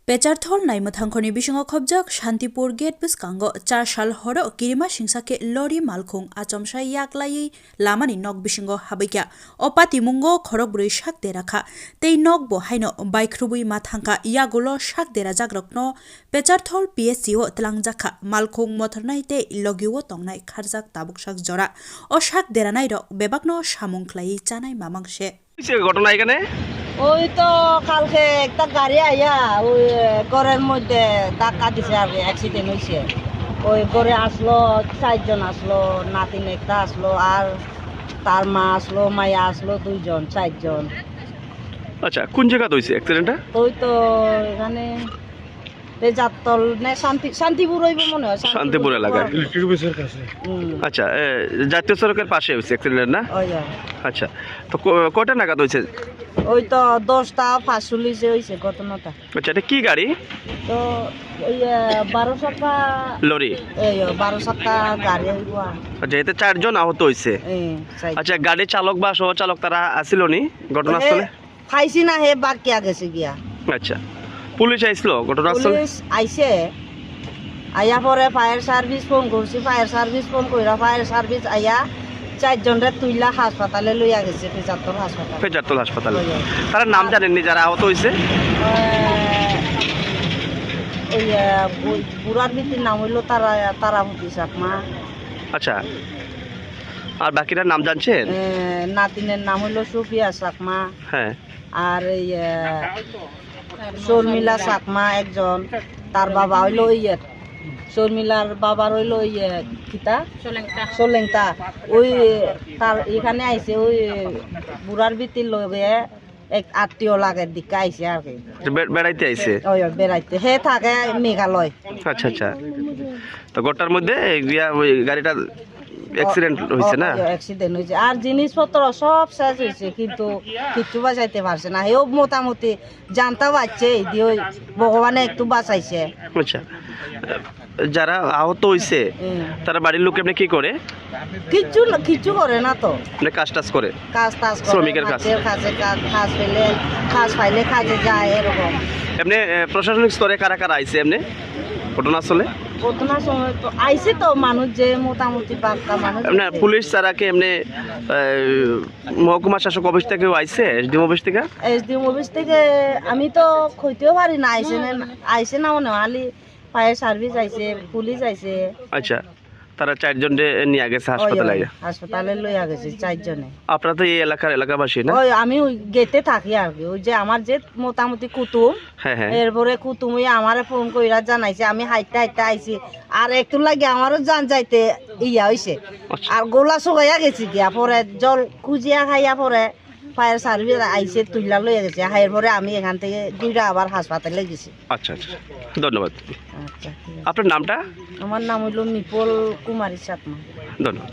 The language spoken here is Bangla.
পেচারথল নাইমথাংখনি বিসঙ্গ খবজাক শান্তিপুর গেট বিসকাঙ্গ 4 সাল হর কিরিমা সিংসাকে লরি মালখুং আচমসা ইয়াকলাই লামানি নক বিসঙ্গ হাবৈকা অপাতি মুঙ্গ খরকব্রৈ শাক দেরাখা তেই নক বহাইন বাইখ্রুবুই মাথাঙ্কা ইয়াগুলো শাক দেরা জাগ্রকন পেচারথল পিএসসিও তলাংজাখা মালখুং মথরনাইতে লগিও তংনাই খারজাক তাবুক শাক জরা ও শাক দেরানাই রক বেবাকন সামুংখ্লাই চানাই মামাংসে ঘটনা এখানে ওই তো কালকে একটা গাড়ি আইয়া ওই ঘরের মধ্যে ধাক্কা দিছে আর অ্যাক্সিডেন্ট হয়েছে। ওই ঘরে আসলো 4 জন আসলো, নাতিন একটা আসলো আর তার মা আসলো, মাইয়া আসলো 2 জন, 4 জন। আচ্ছা, কোন জায়গা হইছে অ্যাক্সিডেন্টটা? ওই তো এখানে তেজাতল না শান্তিপুর হইব মনে হয়, শান্তিপুর এলাকায় ইলেকট্রিক অফিসের কাছে। আচ্ছা, জাতীয় সড়কের পাশে হইছে অ্যাক্সিডেন্ট না? আচ্ছা, তো কয়টা নাগাদ হইছে? ওই তো 10টা 45 হইছে ঘটনাটা। আচ্ছা, এটা কি গাড়ি? তো ওই 12 চাকা লরি। এই 12 চাকা গাড়ি হইব। আচ্ছা, এতে 4 জন আহত হইছে। আচ্ছা, গাড়ির চালক বা সহ চালক তারা আসিল নি ঘটনাস্থলে? খাইছি না, হে বাকি গেছে গিয়া। আচ্ছা, পুলিশ আইছিল ঘটনাস্থলে? পুলিশ আইছে, আইয়া পরে ফায়ার সার্ভিস ফোন করছি, ফায়ার সার্ভিস ফোন কইরা ফায়ার সার্ভিস আইয়া 4 জনরে তুইলা হাসপাতালে লইয়া গেছে, পেচারতল হাসপাতালে। তারা নাম জানেননি যারা আহত হইছে? ওই বুড়ার ভিত্তির নাম হইলো তারাপতি চাকমা। আচ্ছা, আর বাকিরা নাম জানছেন? নাতিনের নাম হইলো সুফিয়া চাকমা। হ্যাঁ। আর এই শর্মিলা চাকমা একজন, তার বাবা হইলো শর্মিলার বাবার হইলো কিতা সোলেংটা। ওই তার এখানে আইছে, ওই বুড়ার ভিত্তির লগে এক আত্মীয় লাগের দিকে আইছে আর কি, বেড়াইতে আইছে। ওই বেড়াইতে, হে থাকে মেঘালয়। আচ্ছা আচ্ছা, তো গোটার মধ্যে ওই গাড়িটা অ্যাক্সিডেন্ট হইছে না? অ্যাক্সিডেন্ট হইছে, আর জিনিসপত্র সব শেষ হইছে, কিন্তু কিচ্ছু বাঁচাইতে পারছে না। হেও মোটামুটি জানতে পারছে, ওই ভগবানে একটু বাঁচাইছে। আচ্ছা, যারা আহত হইছে তারা বাড়ির লোক এমনি কি করে? কিচ্ছু করে না তো, কাজ টাজ করে, কাজ শ্রমিকের কাজ, কাজ পাইলে কাজে যায় এরকম। এমনি প্রশাসনিক স্তরে কারা কারা আইছে এমনি ঘটনাস্থলে? ঘটনার সময় তো আইছে তো মানুষ, যে মোটামুটি বাক্কা মানুষ। পুলিশ ছাড়া কি এমনি মহকুমা শাসক অফিস থেকেও আইছে? এসডিএম অফিস থেকে? এসডিএম অফিস থেকে আমি তো কইতেও পারি না আইছে না মনে হয়। ফায়ার সার্ভিস আইছে, পুলিশ আইছে। আচ্ছা, তারা 4 জন নিয়ে গেছে হাসপাতালে লইয়া গেছে 4 জনে। আপনারা তো এই এলাকাবাসী না? ওই আমি ওই গেটে থাকি আর কি, ওই যে আমার যে মোটামুটি কুতুম, এরপরে কুতুম আমারে ফোন কইরা জানাইছে, আমি হাইটা আইছি, আর একটু লাগে আমারও জান যাইতে ইয়া হইছে, আর গোলা শুকাইয়া গেছি গিয়া। পরে জল খুঁজিয়া খাইয়া পরে ফায়ার সার্ভিস আইছে, তুইলা লইয়া গেছে। হাইয়ের পরে আমি এখান থেকে দুইটা আবার হাসপাতালে গেছি। আচ্ছা আচ্ছা, ধন্যবাদ। আচ্ছা, আপনার নামটা? আমার নাম হইল নিপল কুমারী চাকমা। ধন্যবাদ।